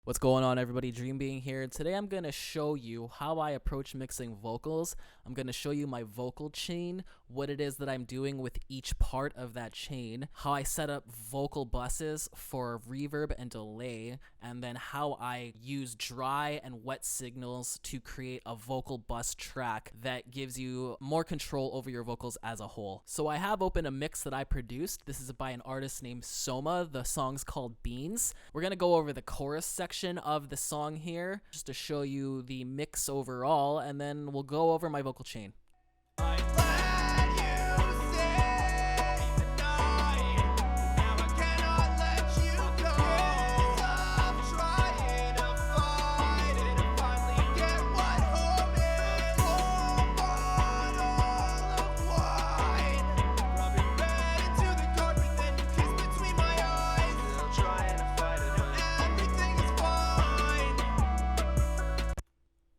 What's going on, everybody? Dream Being here. Today I'm going to show you how I approach mixing vocals. I'm going to show you my vocal chain, what it is that I'm doing with each part of that chain, how I set up vocal buses for reverb and delay, and then how I use dry and wet signals to create a vocal bus track that gives you more control over your vocals as a whole. So I have open a mix that I produced. This is by an artist named Soma. The song's called Beans. We're going to go over the chorus section of the song here just to show you the mix overall, and then we'll go over my vocal chain.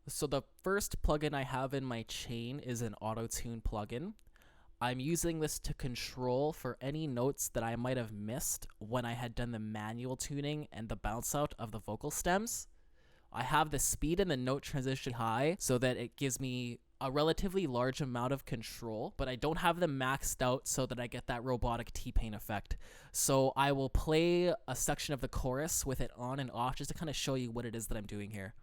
So the first plugin I have in my chain is an auto-tune plugin. I'm using this to control for any notes that I might have missed when I had done the manual tuning and the bounce out of the vocal stems. I have the speed and the note transition high so that it gives me a relatively large amount of control, but I don't have them maxed out so that I get that robotic T-Pain effect. So I will play a section of the chorus with it on and off just to kind of show you what it is that I'm doing here.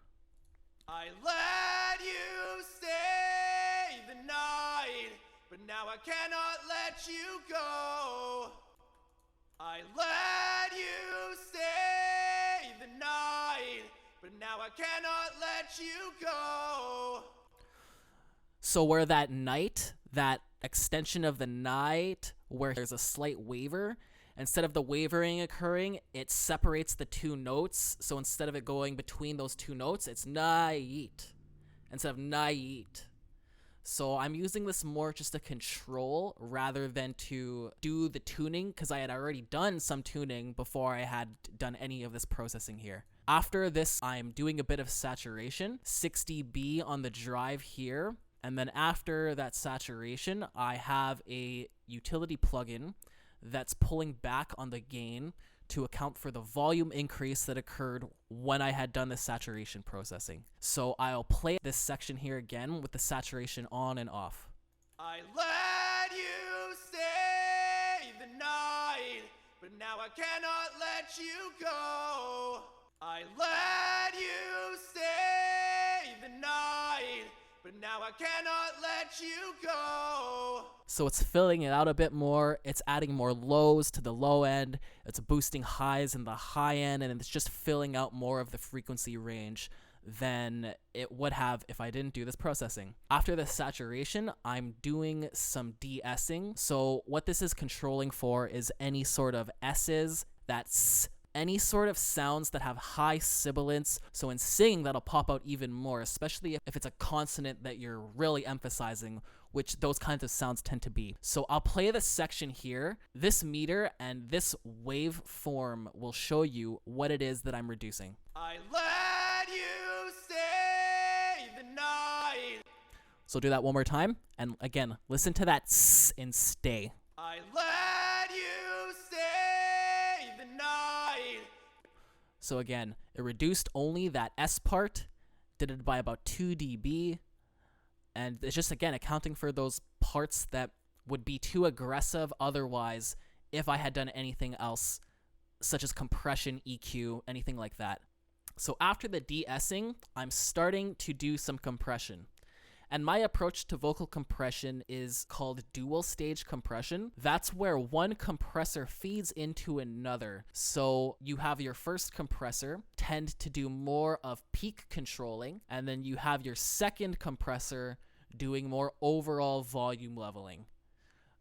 I let you stay the night, but now I cannot let you go. I let you stay the night, but now I cannot let you go. So where that night, that extension of the night, where there's a slight waver, instead of the wavering occurring, it separates the two notes. So instead of it going between those two notes, it's night instead of night. So I'm using this more just to control rather than to do the tuning, because I had already done some tuning before I had done any of this processing here. After this, I'm doing a bit of saturation, 6 dB on the drive here. And then after that saturation, I have a utility plugin that's pulling back on the gain to account for the volume increase that occurred when I had done the saturation processing. So I'll play this section here again with the saturation on and off. I let you stay the night, but now I cannot let you go. I let you stay the night, but now I cannot let you go. So it's filling it out a bit more. It's adding more lows to the low end. It's boosting highs in the high end, and it's just filling out more of the frequency range than it would have if I didn't do this processing. After the saturation, I'm doing some de-essing. So what this is controlling for is any sort of S's, that's any sort of sounds that have high sibilance. So in singing, that'll pop out even more, especially if it's a consonant that you're really emphasizing, which those kinds of sounds tend to be. So I'll play this section here. This meter and this waveform will show you what it is that I'm reducing. I let you stay the night. So do that one more time. And again, listen to that s in stay. I let you stay the night. So again, it reduced only that S part, did it by about 2 dB. And it's just, again, accounting for those parts that would be too aggressive otherwise if I had done anything else, such as compression, EQ, anything like that. So after the de-essing, I'm starting to do some compression. And my approach to vocal compression is called dual stage compression. That's where one compressor feeds into another. So you have your first compressor tend to do more of peak controlling, and then you have your second compressor doing more overall volume leveling.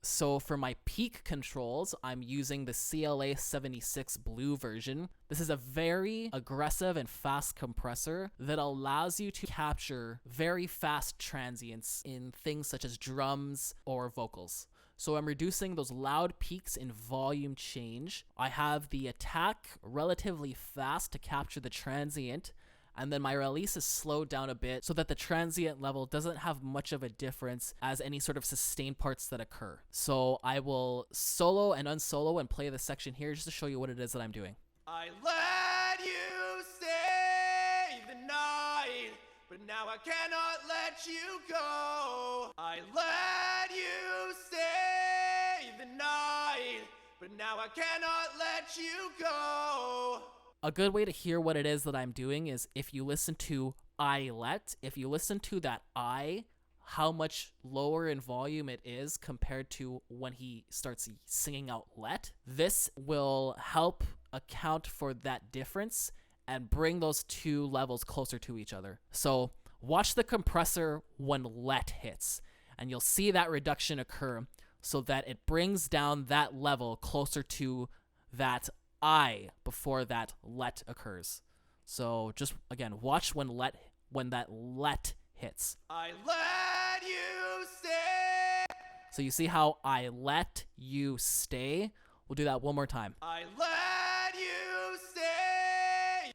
So for my peak controls, I'm using the CLA 76 Blue version. This is a very aggressive and fast compressor that allows you to capture very fast transients in things such as drums or vocals. So I'm reducing those loud peaks in volume change. I have the attack relatively fast to capture the transient, and then my release is slowed down a bit so that the transient level doesn't have much of a difference as any sort of sustained parts that occur. So I will solo and unsolo and play this section here just to show you what it is that I'm doing. I let you stay now I cannot let you go. I let you stay the night, but now I cannot let you go. A good way to hear what it is that I'm doing is if you listen to I let, if you listen to that I, how much lower in volume it is compared to when he starts singing out let, this will help account for that difference and bring those two levels closer to each other. So watch the compressor when let hits, and you'll see that reduction occur so that it brings down that level closer to that I before that let occurs. So just again, watch when that let hits. I let you stay. So you see how I let you stay? We'll do that one more time. I let you stay.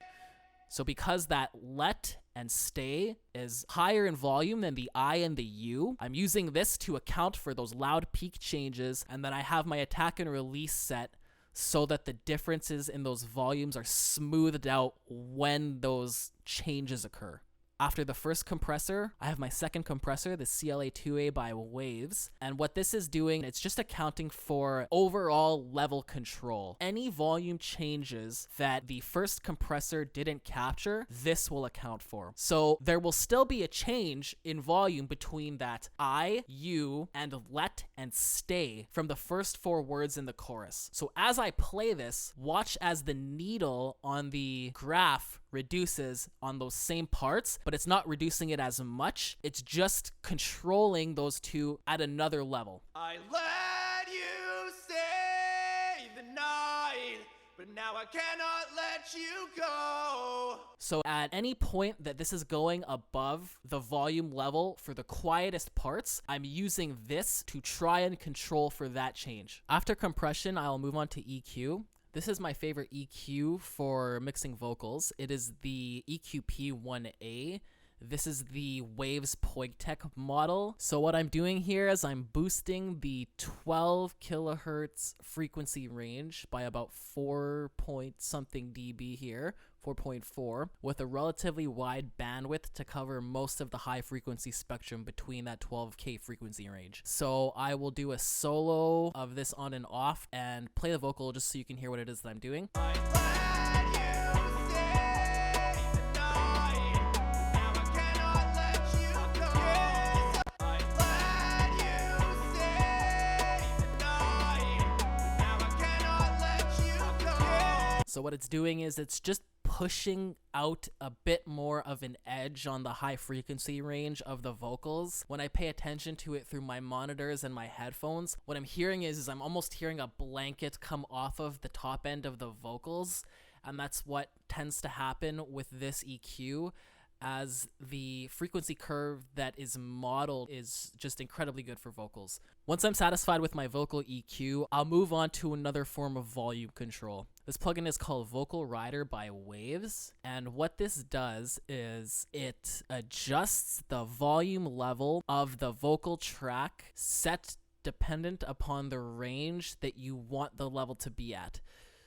So because that let and stay is higher in volume than the I and the U, I'm using this to account for those loud peak changes, and then I have my attack and release set so that the differences in those volumes are smoothed out when those changes occur. After the first compressor, I have my second compressor, the CLA2A by Waves. And what this is doing, it's just accounting for overall level control. Any volume changes that the first compressor didn't capture, this will account for. So there will still be a change in volume between that I, you, and let and stay from the first four words in the chorus. So as I play this, watch as the needle on the graph reduces on those same parts, but it's not reducing it as much. It's just controlling those two at another level. I let you stay the night, but now I cannot let you go. So at any point that this is going above the volume level for the quietest parts, I'm using this to try and control for that change. After compression, I'll move on to EQ. This is my favorite EQ for mixing vocals. It is the EQP1A. This is the Waves Puigtec model. So what I'm doing here is I'm boosting the 12 kilohertz frequency range by about 4 point something dB here, 4.4, with a relatively wide bandwidth to cover most of the high frequency spectrum between that 12K frequency range. So I will do a solo of this on and off and play the vocal just so you can hear what it is that I'm doing. So what it's doing is it's just pushing out a bit more of an edge on the high frequency range of the vocals. When I pay attention to it through my monitors and my headphones, what I'm hearing is I'm almost hearing a blanket come off of the top end of the vocals, and that's what tends to happen with this EQ, as the frequency curve that is modeled is just incredibly good for vocals. Once I'm satisfied with my vocal EQ, I'll move on to another form of volume control. This plugin is called Vocal Rider by Waves, and what this does is it adjusts the volume level of the vocal track set dependent upon the range that you want the level to be at.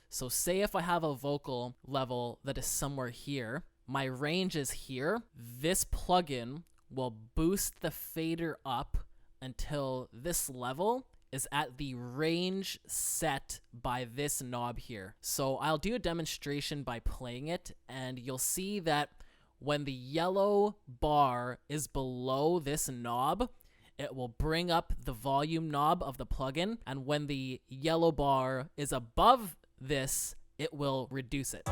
So say if I have a vocal level that is somewhere here, my range is here, this plugin will boost the fader up until this level is at the range set by this knob here. So I'll do a demonstration by playing it, and you'll see that when the yellow bar is below this knob, it will bring up the volume knob of the plugin, and when the yellow bar is above this, it will reduce it.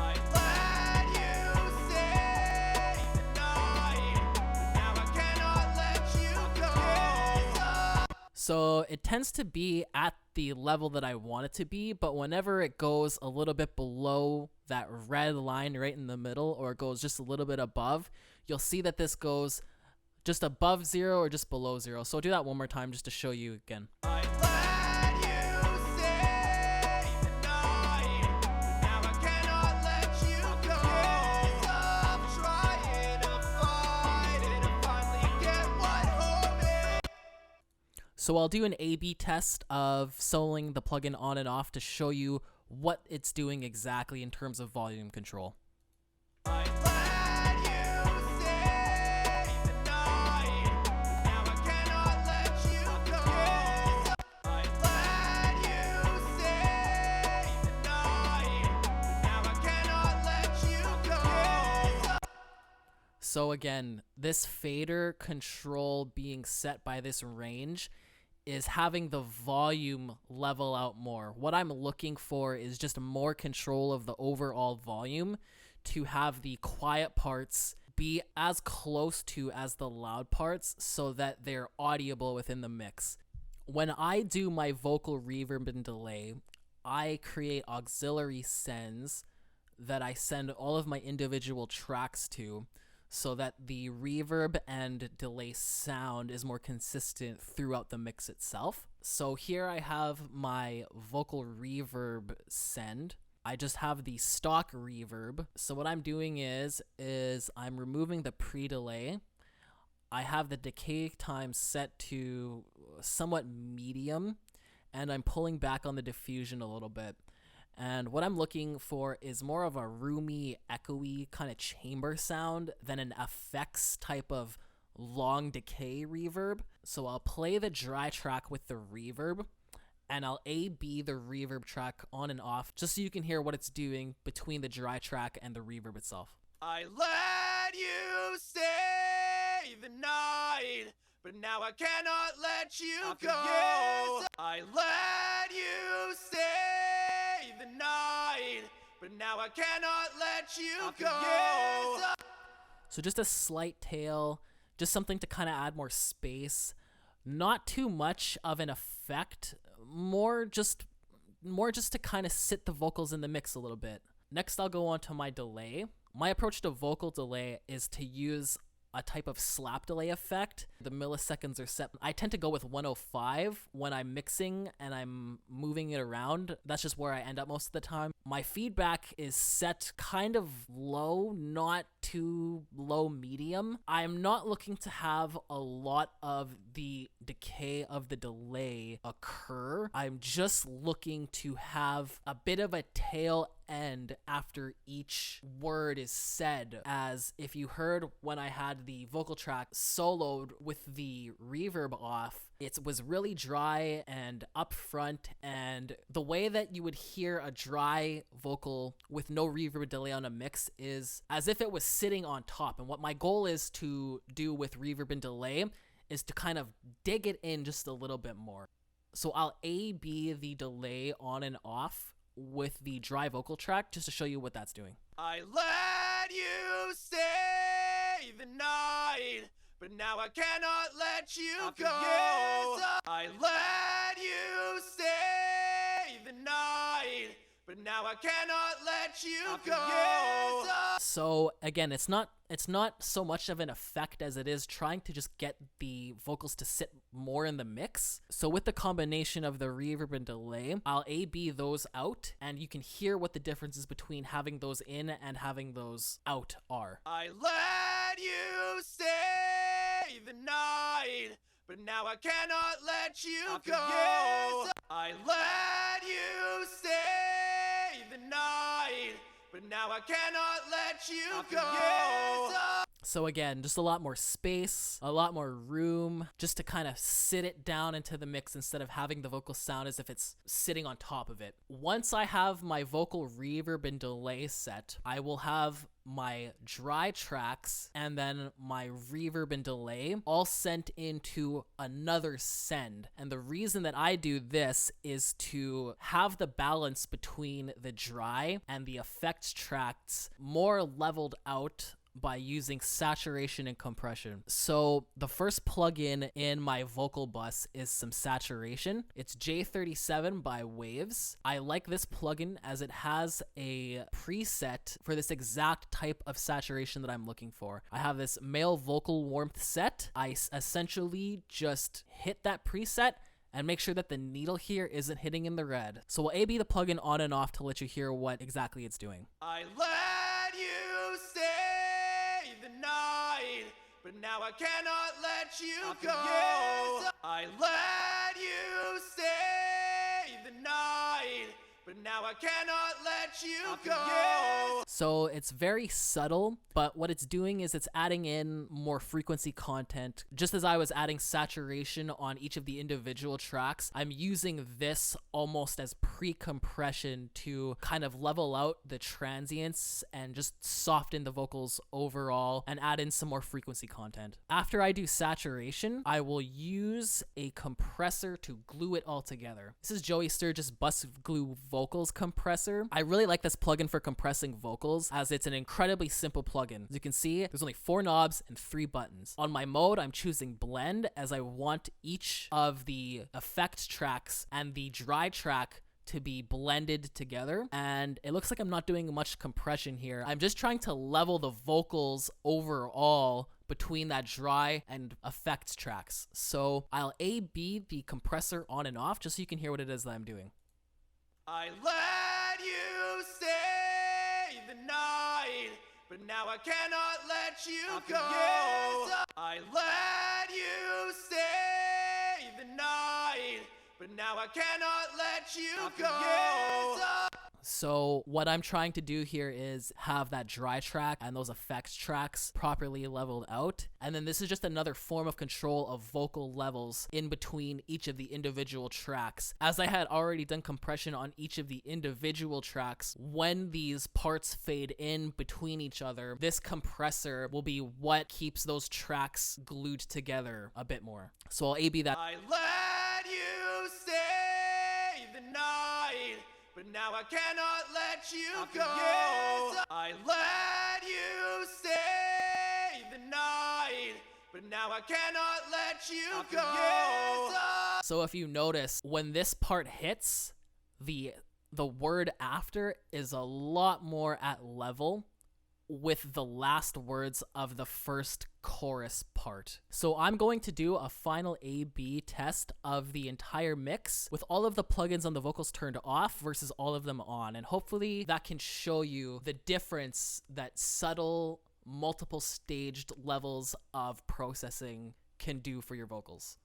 So it tends to be at the level that I want it to be, but whenever it goes a little bit below that red line right in the middle, or it goes just a little bit above, you'll see that this goes just above 0 or just below 0. So I'll do that one more time just to show you again. So I'll do an A/B test of soloing the plugin on and off to show you what it's doing exactly in terms of volume control. I let you stay the So again, this fader control being set by this range is having the volume level out more. What I'm looking for is just more control of the overall volume to have the quiet parts be as close to as the loud parts so that they're audible within the mix. When I do my vocal reverb and delay, I create auxiliary sends that I send all of my individual tracks to so that the reverb and delay sound is more consistent throughout the mix itself. So here I have my vocal reverb send. I just have the stock reverb. So what I'm doing is I'm removing the pre-delay. I have the decay time set to somewhat medium, and I'm pulling back on the diffusion a little bit. And what I'm looking for is more of a roomy, echoey kind of chamber sound than an effects type of long decay reverb. So I'll play the dry track with the reverb, and I'll A-B the reverb track on and off just so you can hear what it's doing between the dry track and the reverb itself. I let you stay the night, but now I cannot let you go. I let you stay the night, but now I cannot let you go. So just a slight tail, just something to kind of add more space. Not too much of an effect, more just to kind of sit the vocals in the mix a little bit. Next, I'll go on to my delay. My approach to vocal delay is to use a type of slap delay effect. The milliseconds are set. I tend to go with 105 when I'm mixing and I'm moving it around. That's just where I end up most of the time. My feedback is set kind of low, not too low medium. I'm not looking to have a lot of the decay of the delay occur. I'm just looking to have a bit of a tail end after each word is said, as if you heard when I had the vocal track soloed with the reverb off, it was really dry and upfront, and the way that you would hear a dry vocal with no reverb delay on a mix is as if it was sitting on top. And what my goal is to do with reverb and delay is to kind of dig it in just a little bit more. So I'll A-B the delay on and off with the dry vocal track just to show you what that's doing. I let you stay the night, but now I cannot let you go. I let you stay the night, but now I cannot let you go. So again, it's not so much of an effect as it is trying to just get the vocals to sit more in the mix. So with the combination of the reverb and delay, I'll A-B those out, and you can hear what the differences between having those in and having those out are. I let you stay the night, but now I cannot let you go. I let you stay the night, but now I cannot let you go. So again, just a lot more space, a lot more room, just to kind of sit it down into the mix instead of having the vocal sound as if it's sitting on top of it. Once I have my vocal reverb and delay set, I will have my dry tracks and then my reverb and delay all sent into another send. And the reason that I do this is to have the balance between the dry and the effects tracks more leveled out by using saturation and compression. So the first plugin in my vocal bus is some saturation. It's J37 by Waves. I like this plugin as it has a preset for this exact type of saturation that I'm looking for. I have this male vocal warmth set. I essentially just hit that preset and make sure that the needle here isn't hitting in the red. So we'll A-B the plugin on and off to let you hear what exactly it's doing. I let you stay the night, but now I cannot let you go. I let you stay the night, but now I cannot let you go. So it's very subtle, but what it's doing is it's adding in more frequency content. Just as I was adding saturation on each of the individual tracks, I'm using this almost as pre-compression to kind of level out the transients and just soften the vocals overall and add in some more frequency content. After I do saturation, I will use a compressor to glue it all together. This is Joey Sturgis Bus Glue Vocals Compressor. I really like this plugin for compressing vocals as it's an incredibly simple plugin. As you can see, there's only 4 knobs and 3 buttons. On my mode, I'm choosing blend as I want each of the effect tracks and the dry track to be blended together, and it looks like I'm not doing much compression here. I'm just trying to level the vocals overall between that dry and effects tracks. So I'll A/B the compressor on and off just so you can hear what it is that I'm doing. I let you stay the night, but now I cannot let you go. I let you stay the night, but now I cannot let you go. So what I'm trying to do here is have that dry track and those effects tracks properly leveled out. And then this is just another form of control of vocal levels in between each of the individual tracks. As I had already done compression on each of the individual tracks, when these parts fade in between each other, this compressor will be what keeps those tracks glued together a bit more. So I'll A/B that. I let you stay the night, but now I cannot let you go. I let you stay the night, but now I cannot let you go. So if you notice, when this part hits, the word after is a lot more at level with the last words of the first chorus part. So I'm going to do a final A/B test of the entire mix with all of the plugins on the vocals turned off versus all of them on, and hopefully that can show you the difference that subtle, multiple staged levels of processing can do for your vocals.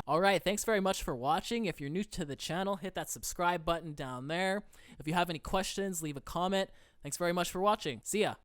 Alright, thanks very much for watching. If you're new to the channel, hit that subscribe button down there. If you have any questions, leave a comment. Thanks very much for watching. See ya!